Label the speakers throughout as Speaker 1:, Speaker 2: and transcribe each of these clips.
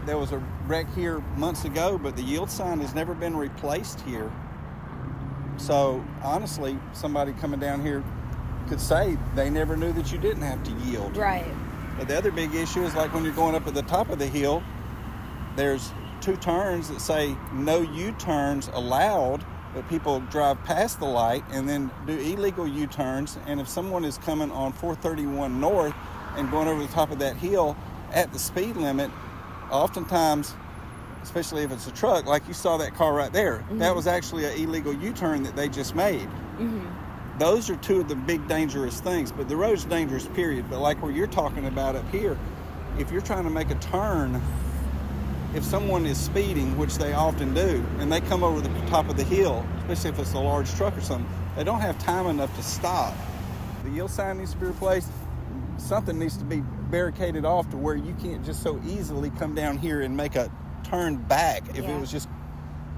Speaker 1: there was a wreck here months ago, but the yield sign has never been replaced here. So honestly, somebody coming down here could say they never knew that you didn't have to yield.
Speaker 2: Right.
Speaker 1: But the other big issue is like when you're going up at the top of the hill, there's 2 turns that say no U-turns allowed, but people drive past the light and then do illegal U-turns. And if someone is coming on 431 North and going over the top of that hill at the speed limit, oftentimes, especially if it's a truck, like you saw that car right there, that was actually an illegal U-turn that they just made. Those are 2 of the big dangerous things, but the road's dangerous, period. But like where you're talking about up here, if you're trying to make a turn, if someone is speeding, which they often do, and they come over the top of the hill, especially if it's a large truck or something, they don't have time enough to stop. The yield sign needs to be replaced. Something needs to be barricaded off to where you can't just so easily come down here and make a turn back. If it was just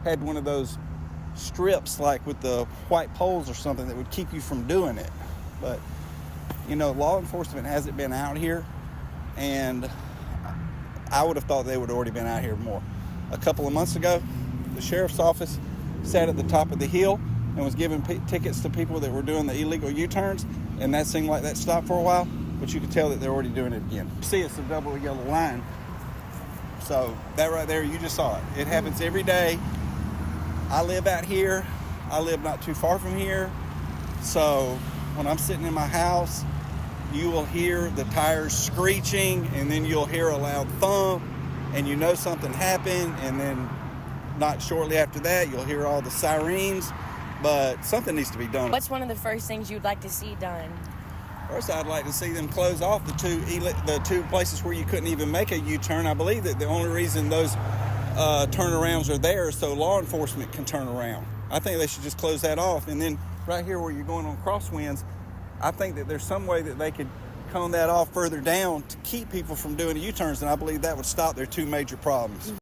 Speaker 1: had one of those strips like with the white poles or something that would keep you from doing it. But you know, law enforcement hasn't been out here, and I would have thought they would have already been out here more. A couple of months ago, the sheriff's office sat at the top of the hill and was giving tickets to people that were doing the illegal U-turns, and that seemed like that stopped for a while, but you could tell that they're already doing it again. You see, it's a double yellow line. So that right there, you just saw it. It happens every day. I live out here. I live not too far from here. So when I'm sitting in my house, you will hear the tires screeching, and then you'll hear a loud thump, and you know something happened, and then not shortly after that, you'll hear all the sirens, but something needs to be done.
Speaker 2: What's one of the first things you'd like to see done?
Speaker 1: First, I'd like to see them close off the two places where you couldn't even make a U-turn. I believe that the only reason those turnarounds are there is so law enforcement can turn around. I think they should just close that off. And then right here where you're going on Crosswinds, I think that there's some way that they could cone that off further down to keep people from doing U-turns, and I believe that would stop their 2 major problems.